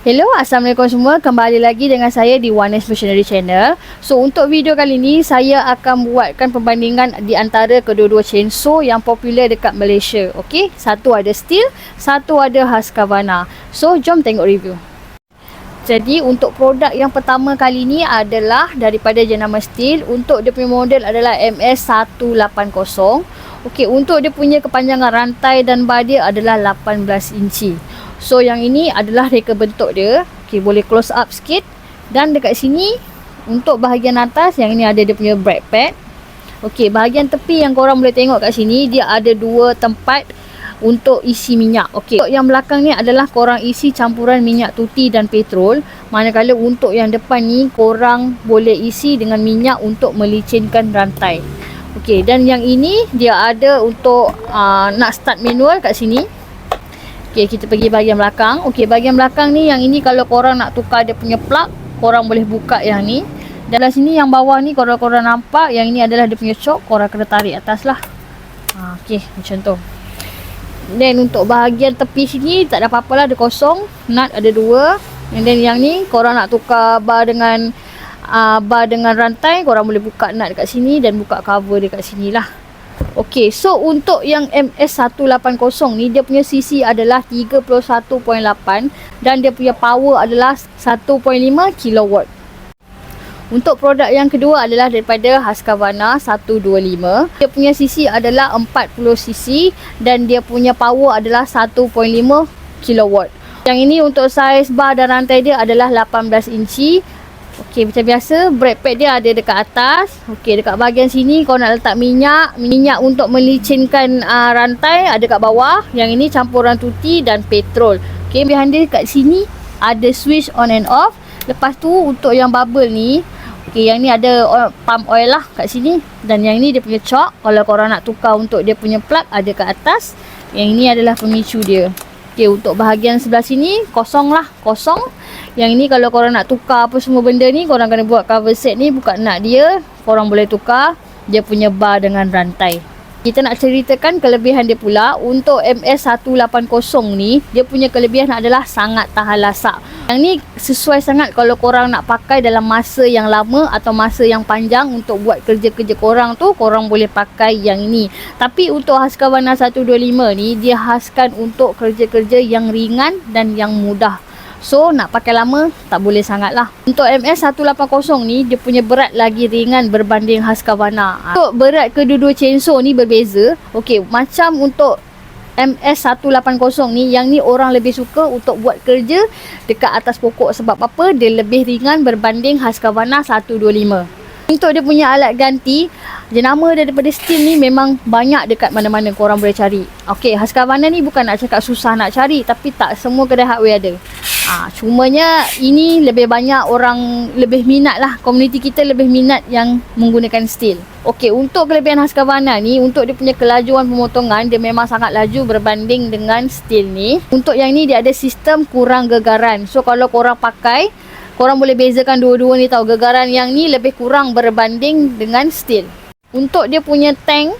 Hello, Assalamualaikum semua. Kembali lagi dengan saya di Wanes Machinery Channel. So, untuk video kali ini, saya akan buatkan perbandingan di antara kedua-dua chainsaw yang popular dekat Malaysia. Okey, satu ada Stihl, satu ada Husqvarna. So, jom tengok review. Jadi, untuk produk yang pertama kali ni adalah daripada jenama Stihl. Untuk dia punya model adalah MS180. Okey, untuk dia punya kepanjangan rantai dan bar dia adalah 18 inci. So yang ini adalah reka bentuk dia. Okey, boleh close up sikit. Dan dekat sini untuk bahagian atas yang ini ada dia punya brake pad. Okey, bahagian tepi yang korang boleh tengok kat sini dia ada dua tempat untuk isi minyak. Okey, untuk yang belakang ni adalah korang isi campuran minyak tuti dan petrol. Manakala untuk yang depan ni korang boleh isi dengan minyak untuk melicinkan rantai. Okey, dan yang ini dia ada untuk nak start manual kat sini. Okey, kita pergi bahagian belakang. Okey, bahagian belakang ni yang ini kalau korang nak tukar dia punya plug, korang boleh buka yang ni. Dalam sini yang bawah ni korang nampak yang ini adalah dia punya shock, korang kena tarik atas lah. Okey, macam tu. Dan untuk bahagian tepi sini tak ada apa-apa lah, dia kosong. Nut ada dua. And then yang ni korang nak tukar bar dengan rantai, korang boleh buka nut dekat sini dan buka cover dekat sini lah. Okey, so untuk yang MS180 ni dia punya CC adalah 31.8 dan dia punya power adalah 1.5 kW. Untuk produk yang kedua adalah daripada Husqvarna 125. Dia punya CC adalah 40 cc dan dia punya power adalah 1.5 kW. Yang ini untuk saiz bar dan rantai dia adalah 18 inci. Okey, macam biasa brake pad dia ada dekat atas. Okey, dekat bahagian sini kau nak letak minyak untuk melicinkan rantai ada kat bawah. Yang ini campuran tuti dan petrol. Okey, behind dia kat sini ada switch on and off. Lepas tu untuk yang bubble ni, okey, yang ni ada pump oil lah kat sini. Dan yang ni dia punya chock. Kalau korang nak tukar untuk dia punya plug ada kat atas. Yang ini adalah pemicu dia. Okey, untuk bahagian sebelah sini kosong lah, kosong. Yang ini kalau korang nak tukar apa semua benda ni, korang kena buat cover set ni, buka nut dia, korang boleh tukar dia punya bar dengan rantai. Kita nak ceritakan kelebihan dia pula. Untuk MS180 ni, dia punya kelebihan adalah sangat tahan lasak. Yang ni sesuai sangat kalau korang nak pakai dalam masa yang lama atau masa yang panjang. Untuk buat kerja-kerja korang tu, korang boleh pakai yang ini. Tapi untuk Husqvarna 125 ni, dia khaskan untuk kerja-kerja yang ringan dan yang mudah. So, nak pakai lama, tak boleh sangat lah. Untuk MS180 ni, dia punya berat lagi ringan berbanding Husqvarna. Untuk berat kedua-dua chainsaw ni berbeza. Okey, macam untuk MS180 ni, yang ni orang lebih suka untuk buat kerja dekat atas pokok. Sebab apa? Dia lebih ringan berbanding Husqvarna 125. Untuk dia punya alat ganti, jenama daripada Stihl ni memang banyak dekat mana-mana korang boleh cari. Okey, Husqvarna ni bukan nak cakap susah nak cari, tapi tak semua kedai hardware ada. Cumanya ini lebih banyak orang lebih minat lah. Komuniti kita lebih minat yang menggunakan Stihl. Okey, untuk kelebihan Husqvarna ni, untuk dia punya kelajuan pemotongan, dia memang sangat laju berbanding dengan Stihl ni. Untuk yang ni dia ada sistem kurang gegaran. So kalau korang pakai, korang boleh bezakan dua-dua ni tau. Gegaran yang ni lebih kurang berbanding dengan Stihl. Untuk dia punya tank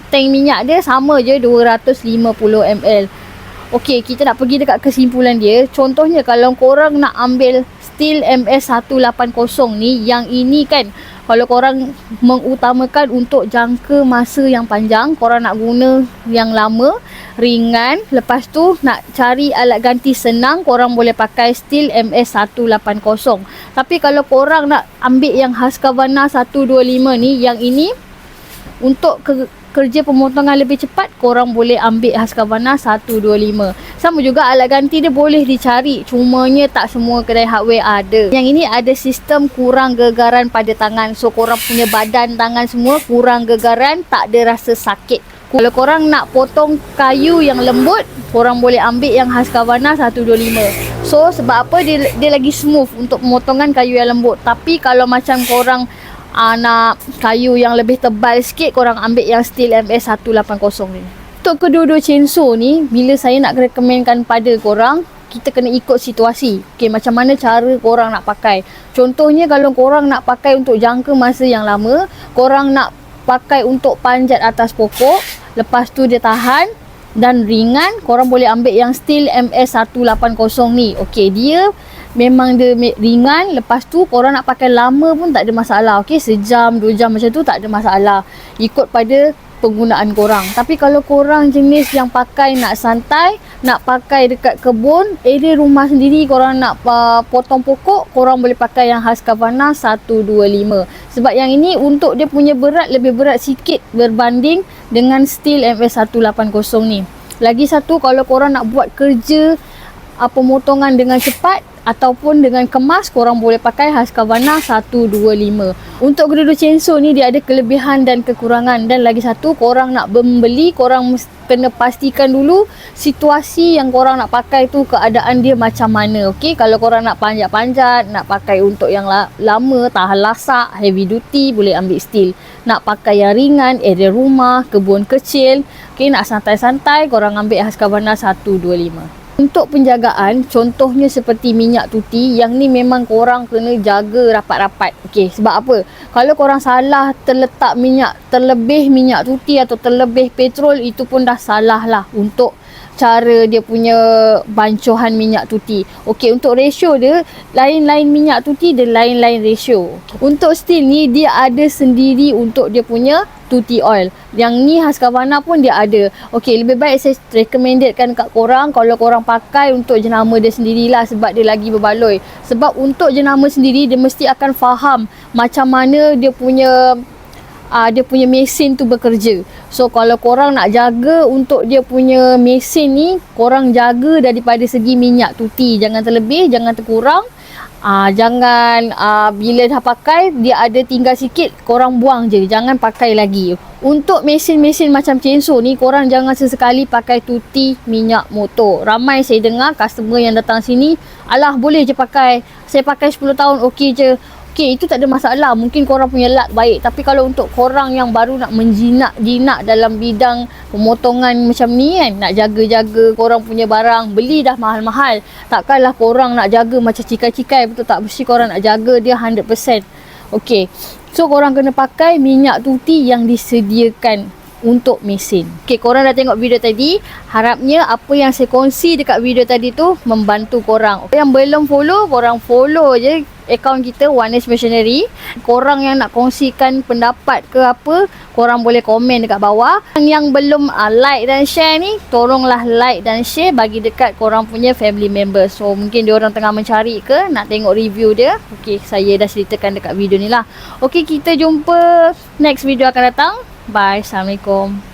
minyak dia sama je 250 ml. Okey, kita nak pergi dekat kesimpulan dia. Contohnya kalau korang nak ambil Stihl MS180 ni, yang ini kan, kalau korang mengutamakan untuk jangka masa yang panjang, korang nak guna yang lama, ringan, lepas tu nak cari alat ganti senang, korang boleh pakai Stihl MS180. Tapi kalau korang nak ambil yang Husqvarna 125 ni, yang ini untuk kerja pemotongan lebih cepat, korang boleh ambil Husqvarna 125. Sama juga alat ganti dia boleh dicari, cumanya tak semua kedai hardware ada. Yang ini ada sistem kurang gegaran pada tangan. So korang punya badan tangan semua kurang gegaran, tak ada rasa sakit. Kalau korang nak potong kayu yang lembut, korang boleh ambil yang Husqvarna 125. So sebab apa? Dia lagi smooth untuk pemotongan kayu yang lembut. Tapi kalau macam korang nak kayu yang lebih tebal sikit, korang ambil yang Stihl MS180 ni. Untuk kedua-dua chainsaw ni, bila saya nak rekomenkan pada korang, kita kena ikut situasi. Okey, macam mana cara korang nak pakai. Contohnya kalau korang nak pakai untuk jangka masa yang lama, korang nak pakai untuk panjat atas pokok, lepas tu dia tahan, Dan ringan, korang boleh ambil yang Stihl MS180 ni. Okey, dia memang dia ringan. Lepas tu korang nak pakai lama pun tak ada masalah. Okey, sejam, 2 jam macam tu tak ada masalah. Ikut pada penggunaan korang. Tapi kalau korang jenis yang pakai nak santai, nak pakai dekat kebun, area rumah sendiri, korang nak potong pokok, korang boleh pakai yang Husqvarna 125. Sebab yang ini untuk dia punya berat lebih berat sikit berbanding dengan Stihl MS180 ni. Lagi satu, kalau korang nak buat kerja pemotongan dengan cepat ataupun dengan kemas, korang boleh pakai Husqvarna 125. Untuk gerudo chainsaw ni dia ada kelebihan dan kekurangan. Dan lagi satu, korang nak membeli, korang kena pastikan dulu situasi yang korang nak pakai tu keadaan dia macam mana. Okey, kalau korang nak panjat-panjat, nak pakai untuk yang lama, tahan lasak, heavy duty, boleh ambil Stihl. Nak pakai yang ringan, area rumah, kebun kecil, okey, nak santai-santai, korang ambil Husqvarna 125. Untuk penjagaan, contohnya seperti minyak tuti, yang ni memang korang kena jaga rapat-rapat. Okey, sebab apa? Kalau korang salah terletak minyak, terlebih minyak tuti atau terlebih petrol, itu pun dah salah lah untuk cara dia punya bancuhan minyak tuti. Okey, untuk ratio dia, lain-lain minyak tuti dia lain-lain ratio. Untuk Stihl ni, dia ada sendiri untuk dia punya tuti oil. Yang ni Husqvarna pun dia ada. Okey, lebih baik saya recommendedkan kat korang kalau korang pakai untuk jenama dia sendirilah, sebab dia lagi berbaloi. Sebab untuk jenama sendiri dia mesti akan faham macam mana dia punya mesin tu bekerja. So kalau korang nak jaga untuk dia punya mesin ni, korang jaga daripada segi minyak tuti, jangan terlebih, jangan terkurang. Jangan bila dah pakai dia ada tinggal sikit, korang buang je, jangan pakai lagi. Untuk mesin-mesin macam chainsaw ni, korang jangan sesekali pakai tuti minyak motor. Ramai saya dengar customer yang datang sini, alah boleh je pakai, saya pakai 10 tahun okey je. Okey, itu tak ada masalah, mungkin korang punya luck baik. Tapi kalau untuk korang yang baru nak menjinak dalam bidang pemotongan macam ni kan, nak jaga-jaga korang punya barang, beli dah mahal-mahal, takkanlah korang nak jaga macam cikai-cikai, betul tak? Mesti korang nak jaga dia 100%. Okey, so korang kena pakai minyak tuti yang disediakan untuk mesin. Okey, korang dah tengok video tadi. Harapnya apa yang saya kongsi dekat video tadi tu membantu korang. Yang belum follow, korang follow je akaun kita Oneness Machinery. Korang yang nak kongsikan pendapat ke apa, korang boleh komen dekat bawah. Yang belum like dan share ni, tolonglah like dan share, bagi dekat korang punya family members. So mungkin diorang tengah mencari ke nak tengok review dia. Okey, saya dah ceritakan dekat video ni lah. Okey, kita jumpa next video akan datang. Bye. Assalamualaikum.